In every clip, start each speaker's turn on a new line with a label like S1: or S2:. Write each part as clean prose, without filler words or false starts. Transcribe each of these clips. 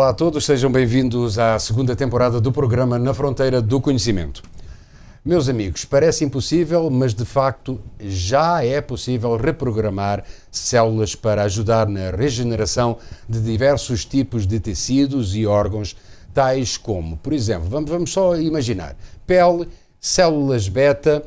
S1: Olá a todos, sejam bem-vindos à segunda temporada do programa Na Fronteira do Conhecimento. Meus amigos, parece impossível, mas de facto já é possível reprogramar células para ajudar na regeneração de diversos tipos de tecidos e órgãos, tais como, por exemplo, vamos só imaginar, pele, células beta,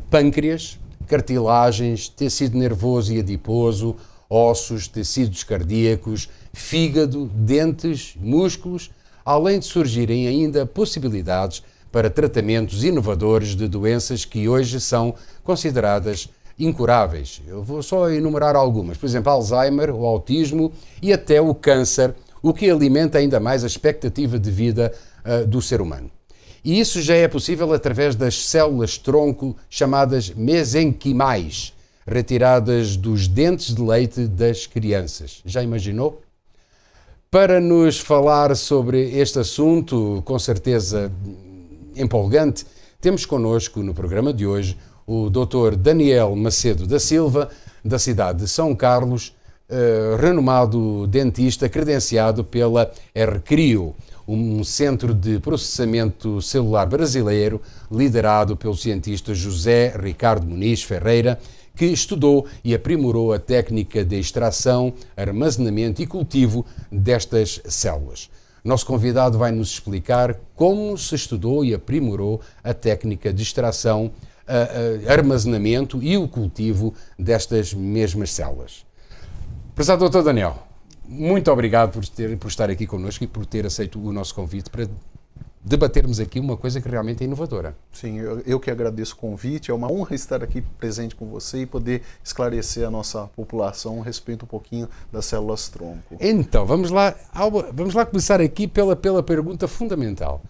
S1: pâncreas, cartilagens, tecido nervoso e adiposo, ossos, tecidos cardíacos, fígado, dentes, músculos, além de surgirem ainda possibilidades para tratamentos inovadores de doenças que hoje são consideradas incuráveis. Eu vou só enumerar algumas, por exemplo, Alzheimer, o autismo e até o câncer, o que alimenta ainda mais a expectativa de vida do ser humano. E isso já é possível através das células-tronco chamadas mesenquimais, retiradas dos dentes de leite das crianças. Já imaginou? Para nos falar sobre este assunto, com certeza empolgante, temos connosco no programa de hoje o Dr. Daniel Macedo da Silva, da cidade de São Carlos, renomado dentista credenciado pela RCRIO, um centro de processamento celular brasileiro liderado pelo cientista José Ricardo Muniz Ferreira, que estudou e aprimorou a técnica de extração, armazenamento e cultivo destas células. Nosso convidado vai nos explicar como se estudou e aprimorou a técnica de extração, armazenamento e o cultivo destas mesmas células. Prezado Dr. Daniel, muito obrigado por estar aqui connosco e por ter aceito o nosso convite para debatermos aqui uma coisa que realmente é inovadora.
S2: Sim, eu que agradeço o convite, é uma honra estar aqui presente com você e poder esclarecer a nossa população a respeito um pouquinho das células-tronco.
S1: Então, vamos lá começar aqui pela pergunta fundamental.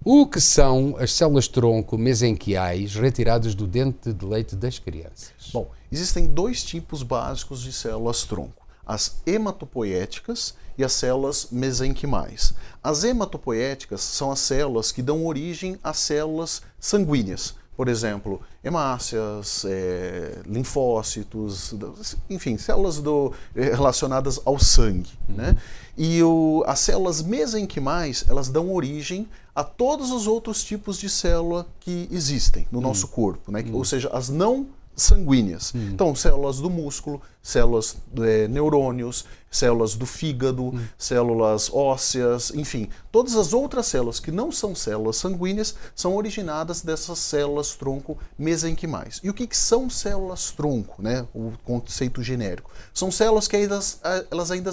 S1: O que são as células-tronco mesenquiais retiradas do dente de leite das crianças?
S2: Bom, existem dois tipos básicos de células-tronco: as hematopoéticas e as células mesenquimais. As hematopoéticas são as células que dão origem às células sanguíneas. Por exemplo, hemácias, linfócitos, enfim, células relacionadas ao sangue. Né? E as células mesenquimais, elas dão origem a todos os outros tipos de célula que existem no nosso corpo, né? Ou seja, as não sanguíneas. Então, células do músculo, células neurônios, células do fígado, células ósseas, enfim, todas as outras células que não são células sanguíneas são originadas dessas células-tronco mesenquimais. E o que são células-tronco, né? O conceito genérico? São células que elas ainda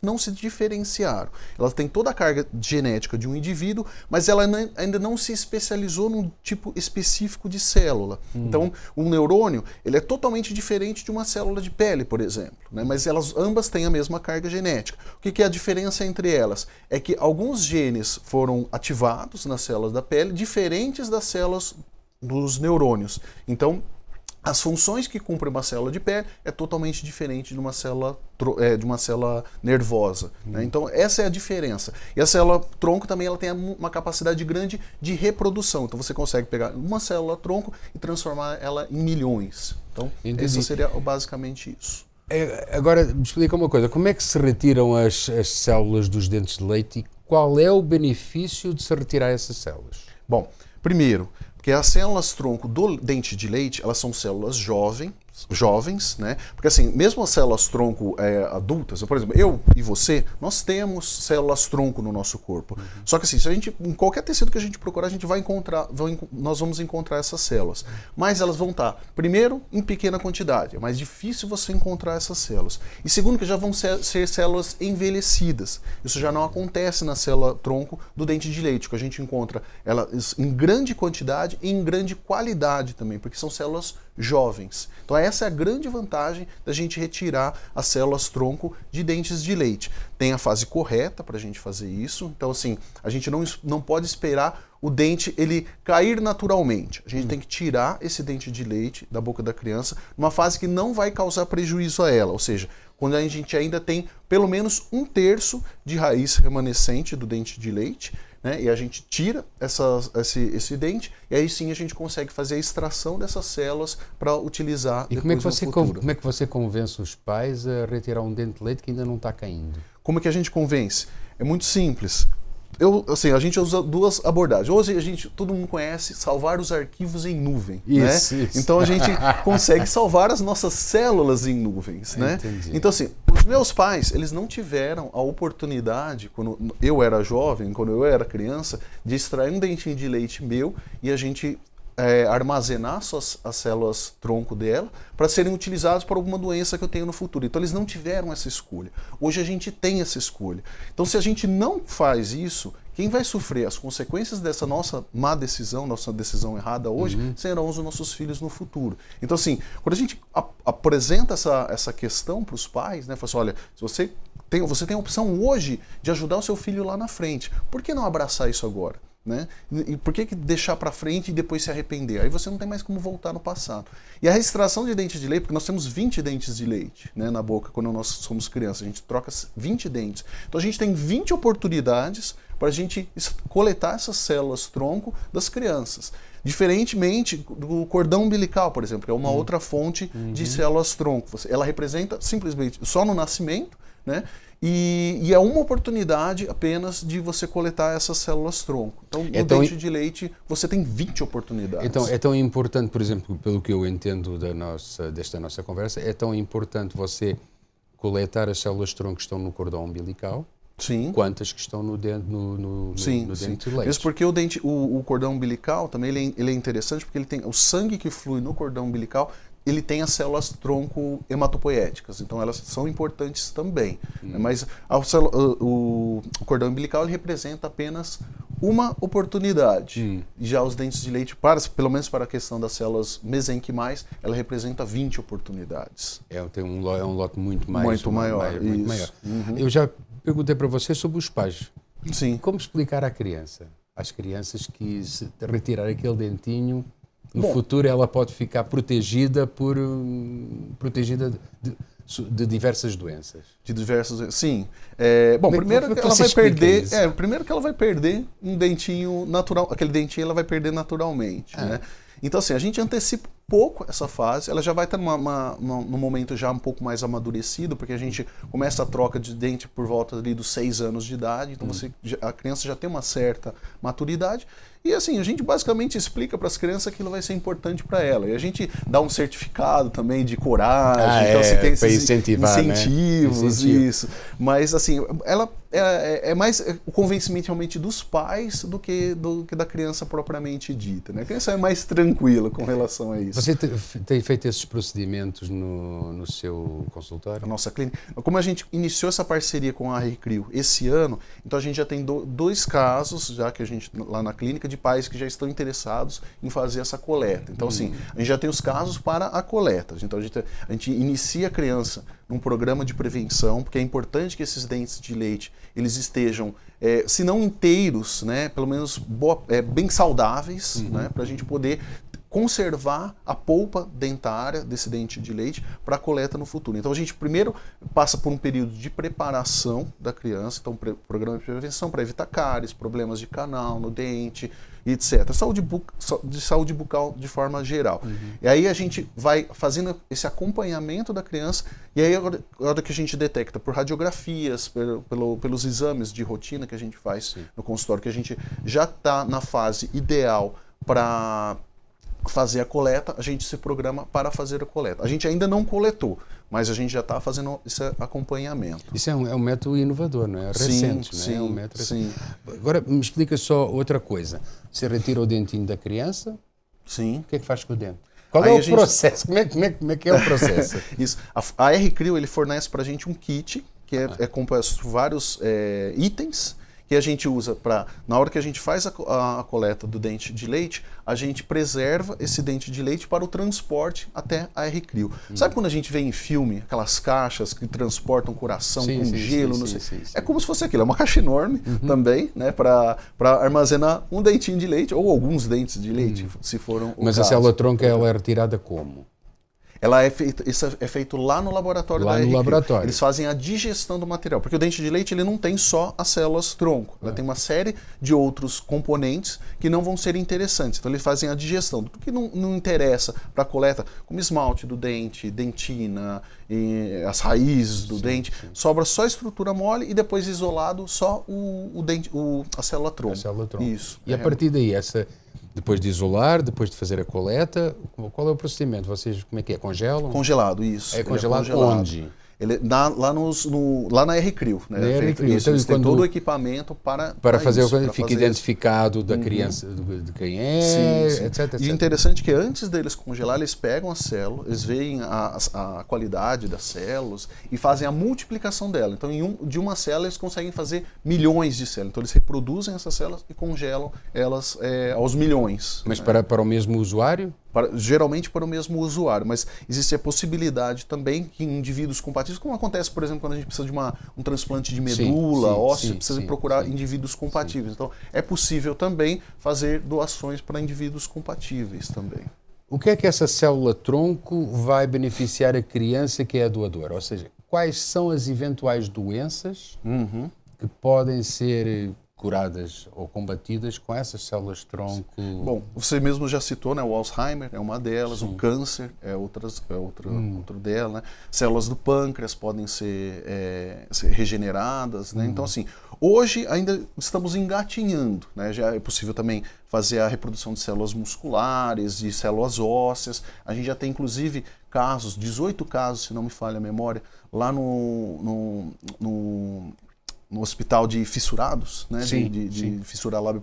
S2: não se diferenciaram. Elas têm toda a carga genética de um indivíduo, mas ela ainda não se especializou num tipo específico de célula. Então, um neurônio, ele é totalmente diferente de uma célula de pele, por exemplo, né? Mas elas ambas têm a mesma carga genética. O que é a diferença entre elas? É que alguns genes foram ativados nas células da pele, diferentes das células dos neurônios. Então, as funções que cumpre uma célula de pele é totalmente diferente de uma célula nervosa. Né? Então, essa é a diferença. E a célula-tronco também ela tem uma capacidade grande de reprodução. Então, você consegue pegar uma célula-tronco e transformar ela em milhões. Então, isso seria basicamente isso.
S1: Agora, me explica uma coisa. Como é que se retiram as células dos dentes de leite e qual é o benefício de se retirar essas células?
S2: Bom, primeiro, porque as células-tronco do dente de leite, elas são células jovens, né? Porque assim, mesmo as células-tronco adultas, por exemplo, eu e você, nós temos células-tronco no nosso corpo. Só que assim, se a gente, em qualquer tecido que a gente procurar, a gente vai encontrar, nós vamos encontrar essas células. Mas elas vão estar, primeiro, em pequena quantidade. É mais difícil você encontrar essas células. E segundo, que já vão ser células envelhecidas. Isso já não acontece na célula-tronco do dente de leite, que a gente encontra elas em grande quantidade e em grande qualidade também, porque são células jovens. Então essa é a grande vantagem da gente retirar as células-tronco de dentes de leite. Tem a fase correta para a gente fazer isso. Então assim, a gente não pode esperar o dente ele cair naturalmente. A gente tem que tirar esse dente de leite da boca da criança numa fase que não vai causar prejuízo a ela. Ou seja, quando a gente ainda tem pelo menos 1/3 de raiz remanescente do dente de leite, né? E a gente tira esse dente e aí sim a gente consegue fazer a extração dessas células para utilizar
S1: E
S2: depois no futuro.
S1: como é que você convence os pais a retirar um dente de leite que ainda não está caindo?
S2: Como é que a gente convence? É muito simples. A gente usa duas abordagens. Hoje todo mundo conhece salvar os arquivos em nuvem.
S1: Isso,
S2: né?
S1: isso.
S2: Então a gente consegue salvar as nossas células em nuvens. Né?
S1: Entendi.
S2: Então assim, os meus pais, eles não tiveram a oportunidade, quando eu era jovem, quando eu era criança, de extrair um dentinho de leite meu e a gente armazenar as células tronco dela para serem utilizadas para alguma doença que eu tenho no futuro. Então eles não tiveram essa escolha. Hoje a gente tem essa escolha. Então se a gente não faz isso, quem vai sofrer as consequências dessa nossa má decisão, nossa decisão errada hoje, serão os nossos filhos no futuro. Então assim, quando a gente apresenta essa questão para os pais, né, fala assim, olha, se você tem a opção hoje de ajudar o seu filho lá na frente, por que não abraçar isso agora? Né? E por que deixar para frente e depois se arrepender? Aí você não tem mais como voltar no passado. E a extração de dentes de leite, porque nós temos 20 dentes de leite, né, na boca quando nós somos crianças, a gente troca 20 dentes. Então a gente tem 20 oportunidades para a gente coletar essas células tronco das crianças. Diferentemente do cordão umbilical, por exemplo, que é uma outra fonte de células tronco. Ela representa simplesmente só no nascimento, né? E é uma oportunidade apenas de você coletar essas células tronco. Então, no dente de leite, você tem 20 oportunidades.
S1: Então, é tão importante, por exemplo, pelo que eu entendo desta nossa conversa, é tão importante você coletar as células tronco que estão no cordão umbilical,
S2: sim,
S1: quantas que estão no dente de leite.
S2: Isso porque o cordão umbilical também ele é interessante porque ele tem o sangue que flui no cordão umbilical, ele tem as células tronco hematopoéticas, então elas são importantes também. Mas o cordão umbilical ele representa apenas uma oportunidade. Já os dentes de leite, pelo menos para a questão das células mesenquimais, ela representa 20 oportunidades.
S1: É um lote muito maior.
S2: Muito maior.
S1: Eu já perguntei para você sobre os pais.
S2: Sim.
S1: Como explicar às crianças que se retirar aquele dentinho, no futuro ela pode ficar protegida de diversas doenças.
S2: Sim. Primeiro que ela vai perder um dentinho natural. Aquele dentinho ela vai perder naturalmente. Né? Então assim, a gente antecipa um pouco essa fase, ela já vai estar num momento já um pouco mais amadurecido, porque a gente começa a troca de dente por volta ali dos 6 anos de idade, então a criança já tem uma certa maturidade. E assim, a gente basicamente explica para as crianças que aquilo vai ser importante para ela. E a gente dá um certificado também de coragem, então você tem esses incentivos, né? Isso. Mas assim, ela é mais o convencimento realmente dos pais do que da criança propriamente dita, né? A criança é mais tranquila com relação a isso.
S1: Você tem feito esses procedimentos no seu consultório?
S2: A nossa clínica. Como a gente iniciou essa parceria com a ReCrio esse ano, então a gente já tem 2 casos, já que a gente lá na clínica, de pais que já estão interessados em fazer essa coleta. Então, assim, a gente já tem os casos para a coleta. Então, a gente inicia a criança num programa de prevenção, porque é importante que esses dentes de leite eles estejam, se não inteiros, né, pelo menos bem saudáveis, né, para a gente poder conservar a polpa dentária desse dente de leite para a coleta no futuro. Então a gente primeiro passa por um período de preparação da criança, então programa de prevenção para evitar cáries, problemas de canal no dente, etc. Saúde bucal de forma geral. E aí a gente vai fazendo esse acompanhamento da criança e aí a hora que a gente detecta por radiografias, pelos exames de rotina que a gente faz no consultório, que a gente já está na fase ideal para fazer a coleta, a gente se programa para fazer a coleta. A gente ainda não coletou, mas a gente já está fazendo esse acompanhamento.
S1: Isso é um método inovador, não é? Recente,
S2: sim,
S1: não é? É um método recente. Agora, me explica só outra coisa. Você retira o dentinho da criança,
S2: sim.
S1: O que é que faz com o dente? Qual é o processo? Como é que é o processo?
S2: Isso. A ReCrio ele fornece para a gente um kit que é composto por vários itens que a gente usa para, na hora que a gente faz a coleta do dente de leite, a gente preserva esse dente de leite para o transporte até a ReCrio. Sabe quando a gente vê em filme aquelas caixas que transportam coração com gelo? É como se fosse aquilo, é uma caixa enorme também, né, para armazenar um dentinho de leite ou alguns dentes de leite, se foram o
S1: Mas
S2: caso.
S1: a célula tronco ela é retirada como?
S2: Isso é feito lá no laboratório da
S1: Lá no
S2: R-Cryo.
S1: laboratório.
S2: Eles fazem a digestão do material, porque o dente de leite ele não tem só as células tronco, ela tem uma série de outros componentes que não vão ser interessantes. Então eles fazem a digestão, tudo que não interessa para a coleta, como esmalte do dente, dentina, as raízes do dente, sobra só a estrutura mole e depois isolado só a célula tronco.
S1: A célula tronco.
S2: Isso.
S1: E a partir daí, depois de isolar, depois de fazer a coleta, qual é o procedimento? Vocês, como é que é? Congelam?
S2: Congelado, isso.
S1: É congelado onde?
S2: Lá na R-Cryo, né?
S1: Na R-Cryo.
S2: Então, eles têm todo o equipamento para
S1: fazer
S2: isso,
S1: o que fica identificado da criança, de quem é,
S2: sim.
S1: etc, etc.
S2: E interessante que antes deles congelar, eles pegam a célula, eles veem a qualidade das células e fazem a multiplicação dela. Então, de uma célula, eles conseguem fazer milhões de células. Então, eles reproduzem essas células e congelam elas aos milhões.
S1: Mas para o mesmo usuário?
S2: Geralmente para o mesmo usuário, mas existe a possibilidade também que em indivíduos compatíveis, como acontece, por exemplo, quando a gente precisa de um transplante de medula óssea, precisa procurar indivíduos compatíveis. Então, é possível também fazer doações para indivíduos compatíveis também.
S1: O que é que essa célula-tronco vai beneficiar a criança que é a doadora? Ou seja, quais são as eventuais doenças que podem ser curadas ou combatidas com essas células-tronco?
S2: Bom, você mesmo já citou, né? O Alzheimer é uma delas, o câncer é outra dela, né? Células do pâncreas podem ser regeneradas, né? Então, assim, hoje ainda estamos engatinhando, né? Já é possível também fazer a reprodução de células musculares, de células ósseas. A gente já tem, inclusive, 18 casos, se não me falha a memória, lá no hospital de fissurados, né? de fissurar lábio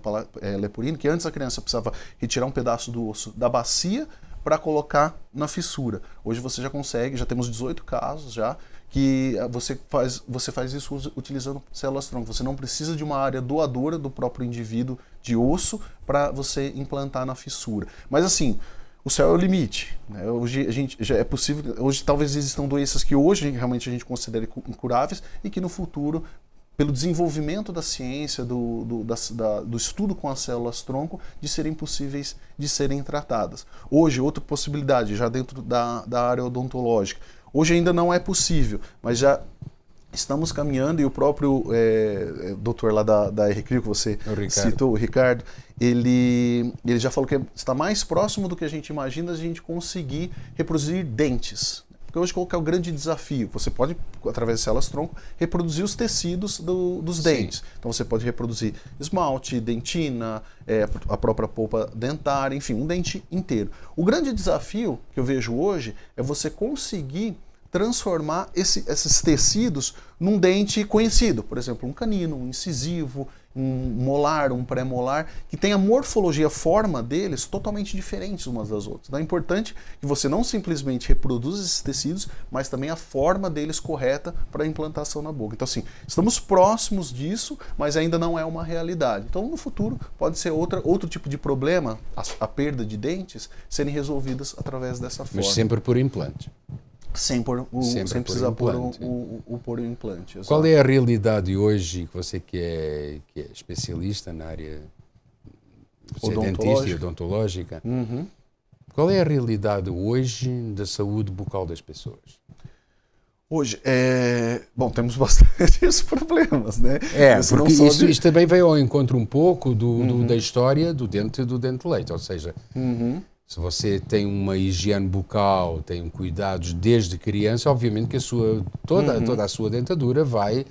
S2: leporino, que antes a criança precisava retirar um pedaço do osso da bacia para colocar na fissura. Hoje você já consegue, já temos 18 casos já, que você faz isso utilizando células-tronco. Você não precisa de uma área doadora do próprio indivíduo de osso para você implantar na fissura. Mas assim, o céu é o limite, né? Hoje já é possível, hoje talvez existam doenças que hoje realmente a gente considere incuráveis e que no futuro, pelo desenvolvimento da ciência, do estudo com as células-tronco, de serem possíveis de serem tratadas. Hoje, outra possibilidade, já dentro da área odontológica, hoje ainda não é possível, mas já estamos caminhando, e o próprio doutor lá da R-Cryo, que você citou, o Ricardo, ele já falou que está mais próximo do que a gente imagina a gente conseguir reproduzir dentes. Porque hoje qual que é o grande desafio? Você pode, através de células-tronco, reproduzir os tecidos dos dentes. Então você pode reproduzir esmalte, dentina, a própria polpa dentária, enfim, um dente inteiro. O grande desafio que eu vejo hoje é você conseguir transformar esses tecidos num dente conhecido. Por exemplo, um canino, um incisivo, um molar, um pré-molar, que tem a morfologia, a forma deles totalmente diferentes umas das outras. Então é importante que você não simplesmente reproduza esses tecidos, mas também a forma deles correta para a implantação na boca. Então assim, estamos próximos disso, mas ainda não é uma realidade. Então no futuro pode ser outro tipo de problema, a perda de dentes, serem resolvidas através dessa forma.
S1: Mas sempre por implante.
S2: Sem precisar pôr o implante. Exato.
S1: Qual é a realidade hoje, que você que é especialista na área, você é dentista e odontológica, qual é a realidade hoje da saúde bucal das pessoas?
S2: Hoje, bom, temos bastantes problemas, né?
S1: Porque isto também veio ao encontro um pouco da história do dente e do dente-leite, ou seja... Se você tem uma higiene bucal, tem cuidados desde criança, obviamente que toda a sua dentadura vai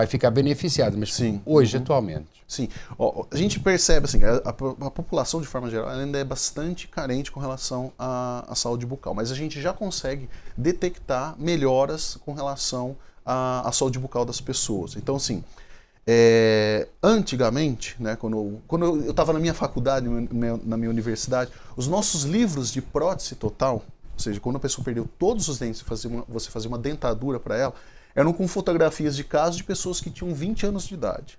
S1: ficar beneficiada. Mas hoje, atualmente...
S2: Sim. A gente percebe assim, a população, de forma geral, ainda é bastante carente com relação à saúde bucal. Mas a gente já consegue detectar melhoras com relação à saúde bucal das pessoas. Então, assim... antigamente, né, quando eu estava na minha faculdade, na minha universidade, os nossos livros de prótese total, ou seja, quando a pessoa perdeu todos os dentes, você fazia uma dentadura para ela, eram com fotografias de casos de pessoas que tinham 20 anos de idade.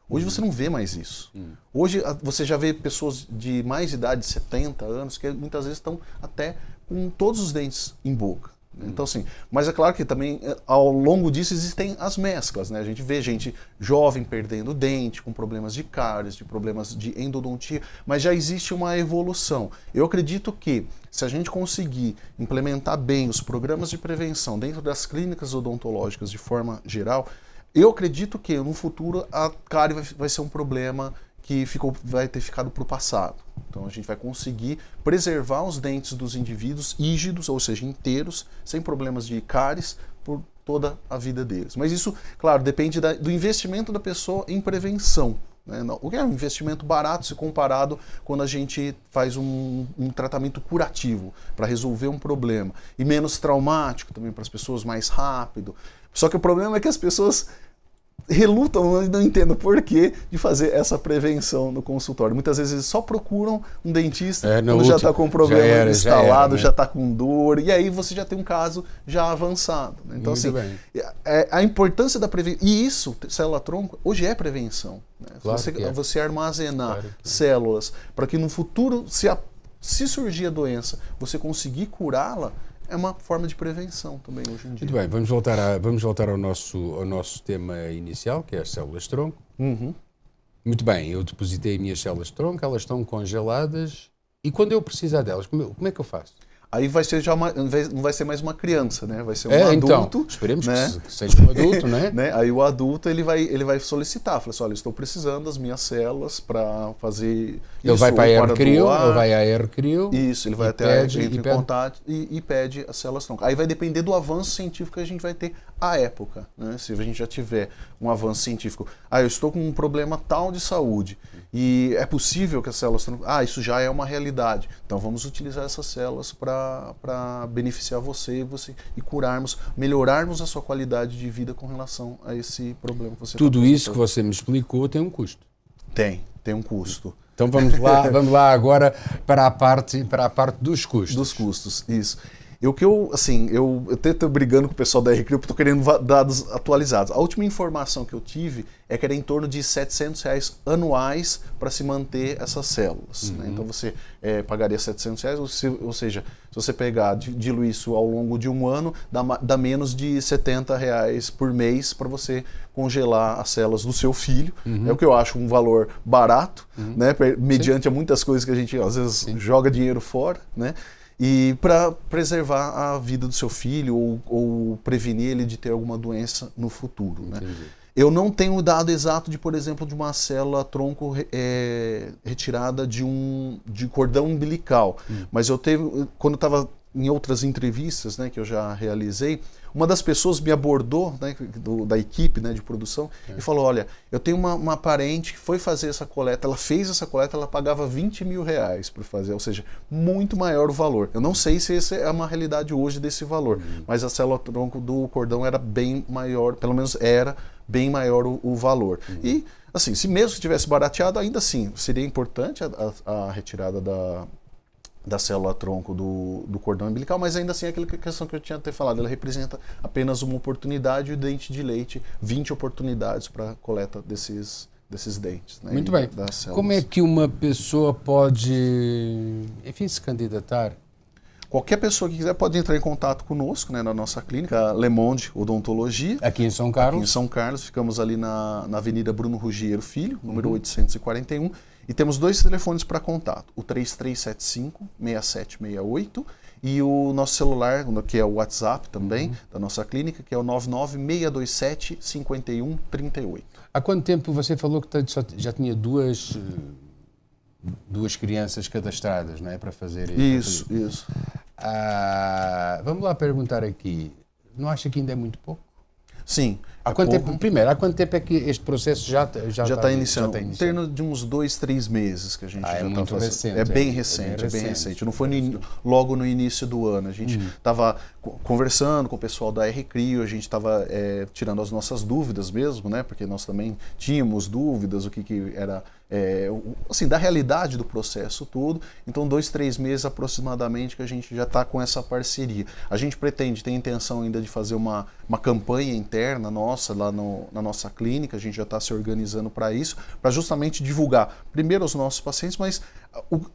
S2: Hoje você não vê mais isso. Hoje você já vê pessoas de mais idade, 70 anos, que muitas vezes estão até com todos os dentes em boca. Então, assim, mas é claro que também ao longo disso existem as mesclas, né? A gente vê gente jovem perdendo dente, com problemas de cáries, de problemas de endodontia, mas já existe uma evolução. Eu acredito que se a gente conseguir implementar bem os programas de prevenção dentro das clínicas odontológicas de forma geral, eu acredito que no futuro a cárie vai ser um problema que vai ter ficado para o passado. Então a gente vai conseguir preservar os dentes dos indivíduos rígidos, ou seja, inteiros, sem problemas de cáries, por toda a vida deles. Mas isso, claro, depende do investimento da pessoa em prevenção. Né? O que é um investimento barato se comparado quando a gente faz um tratamento curativo para resolver um problema. E menos traumático também para as pessoas, mais rápido. Só que o problema é que as pessoas relutam, não entendo por que, de fazer essa prevenção no consultório. Muitas vezes eles só procuram um dentista quando já está com o problema instalado, já está com dor, e aí você já tem um caso já avançado. Né? Então, muito assim, a importância da prevenção, e isso, célula-tronco, hoje é prevenção. Né? Claro você armazenar células para que no futuro, se surgir a doença, você conseguir curá-la, é uma forma de prevenção também hoje em dia.
S1: Muito bem, vamos voltar ao nosso tema inicial, que é as células-tronco. Muito bem, eu depositei as minhas células-tronco, elas estão congeladas, e quando eu precisar delas, como é que eu faço?
S2: Aí vai ser não vai ser mais uma criança, né? Vai ser um adulto.
S1: Então, esperemos, né, que seja um adulto, né?
S2: Aí o adulto ele vai solicitar, fala assim, olha, estou precisando das minhas células para fazer
S1: ele vai para a Aerocrio, ele vai à Aerocrio.
S2: Isso, ele vai até entra em contato e pede as células tronco. Aí vai depender do avanço científico que a gente vai ter à época, né? Se a gente já tiver um avanço científico, eu estou com um problema tal de saúde e é possível que as células tronco, isso já é uma realidade. Então vamos utilizar essas células para beneficiar você e melhorarmos a sua qualidade de vida com relação a esse problema que você
S1: Tudo isso que você me explicou tem um custo.
S2: Tem um custo.
S1: Então vamos lá agora para a parte dos custos.
S2: Dos custos, isso. Eu até estou brigando com o pessoal da Aerocrio porque estou querendo dados atualizados. A última informação que eu tive é que era em torno de R$700 anuais para se manter essas células. Né? Então você pagaria R$700, ou seja, se você pegar, diluir isso ao longo de um ano, dá menos de R$70 por mês para você congelar as células do seu filho. É o que eu acho um valor barato, né? Mediante a muitas coisas que a gente às vezes joga dinheiro fora, né? E para preservar a vida do seu filho ou prevenir ele de ter alguma doença no futuro. Né? Eu não tenho o dado exato de, por exemplo, de uma célula-tronco retirada de cordão umbilical, mas quando eu estava em outras entrevistas, né, que eu já realizei, uma das pessoas me abordou, né, da equipe, né, de produção, e falou, olha, eu tenho uma parente que foi fazer essa coleta, ela fez essa coleta, ela pagava R$20 mil por fazer, ou seja, muito maior o valor. Eu não sei se essa é uma realidade hoje desse valor, mas a célula-tronco do cordão era bem maior, pelo menos era bem maior o valor. E, assim, se mesmo tivesse barateado, ainda assim, seria importante a retirada da célula-tronco do cordão umbilical, mas ainda assim aquela questão que eu tinha até falado, ela representa apenas uma oportunidade, e o dente de leite, 20 oportunidades para coleta desses dentes. Né?
S1: Muito bem. Como é que uma pessoa pode, enfim, se candidatar?
S2: Qualquer pessoa que quiser pode entrar em contato conosco, né, na nossa clínica, Le Monde Odontologia.
S1: Aqui em São Carlos?
S2: Aqui em São Carlos, ficamos ali na Avenida Bruno Ruggiero Filho, número 841. E temos 2 telefones para contato, o 3375-6768 e o nosso celular, que é o WhatsApp também, da nossa clínica, que é o 99627-5138.
S1: Há quanto tempo você falou que já tinha duas crianças cadastradas, não é, para fazer isso?
S2: Isso.
S1: Vamos lá perguntar aqui, não acha que ainda é muito pouco?
S2: Sim.
S1: Há quanto tempo, primeiro, há quanto tempo é que este processo já está
S2: iniciando? Em torno de uns 2, 3 meses que a gente já está fazendo.
S1: Recente,
S2: é bem recente. Não foi logo no início do ano. A gente estava conversando com o pessoal da Aerocrio, a gente estava tirando as nossas dúvidas mesmo, né? Porque nós também tínhamos dúvidas, o que era assim, da realidade do processo todo. Então 2, 3 meses aproximadamente que a gente já está com essa parceria. A gente pretende, tem intenção ainda de fazer uma campanha interna nossa lá na nossa clínica, a gente já está se organizando para isso, para justamente divulgar primeiro os nossos pacientes, mas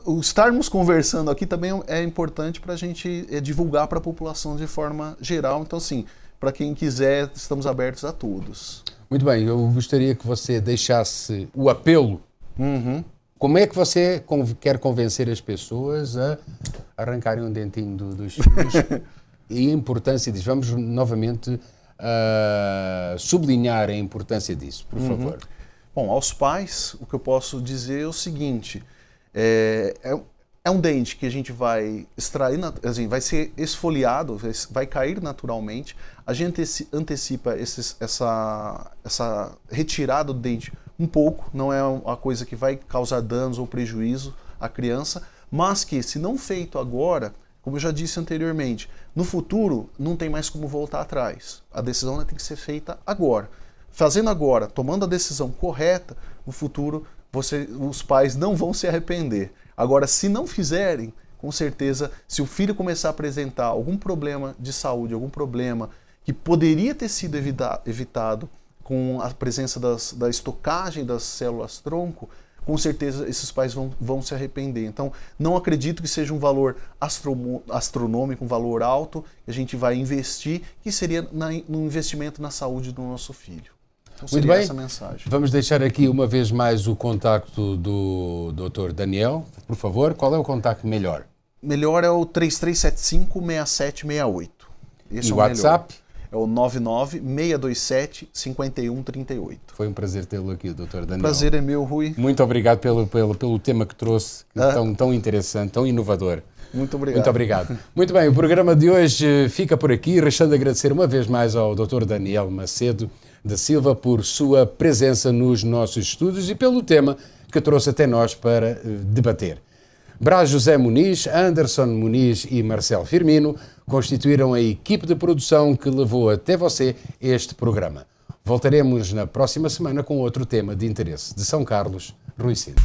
S2: o estarmos conversando aqui também é importante para a gente divulgar para a população de forma geral. Então assim, para quem quiser, estamos abertos a todos.
S1: Muito bem, eu gostaria que você deixasse o apelo. Como é que você quer convencer as pessoas a arrancarem um dentinho dos filhos? E a importância disso. Vamos novamente sublinhar a importância disso, por favor.
S2: Bom, aos pais, o que eu posso dizer é o seguinte, é um dente que a gente vai extrair, assim, vai ser esfoliado, vai cair naturalmente, a gente antecipa essa retirada do dente um pouco, não é uma coisa que vai causar danos ou prejuízo à criança, mas que, se não feito agora, como eu já disse anteriormente, no futuro não tem mais como voltar atrás. A decisão tem que ser feita agora. Fazendo agora, tomando a decisão correta, no futuro os pais não vão se arrepender. Agora, se não fizerem, com certeza, se o filho começar a apresentar algum problema de saúde, algum problema que poderia ter sido evitado com a presença da estocagem das células-tronco, com certeza esses pais vão se arrepender. Então, não acredito que seja um valor astronômico, um valor alto, que a gente vai investir, que seria no investimento na saúde do nosso filho. Então, seria essa mensagem.
S1: Vamos deixar aqui uma vez mais o contacto do Dr. Daniel. Por favor, qual é o contacto melhor?
S2: Melhor é o 3375-6768. Esse
S1: e o WhatsApp?
S2: É o 99-627-5138.
S1: Foi um prazer tê-lo aqui, Dr. Daniel.
S2: O prazer é meu, Rui.
S1: Muito obrigado pelo tema que trouxe, tão interessante, tão inovador.
S2: Muito obrigado.
S1: Muito obrigado. Muito bem, o programa de hoje fica por aqui, restando agradecer uma vez mais ao Dr. Daniel Macedo da Silva por sua presença nos nossos estúdios e pelo tema que trouxe até nós para debater. Brás José Muniz, Anderson Muniz e Marcelo Firmino constituíram a equipe de produção que levou até você este programa. Voltaremos na próxima semana com outro tema de interesse. De São Carlos, Rui Sintra.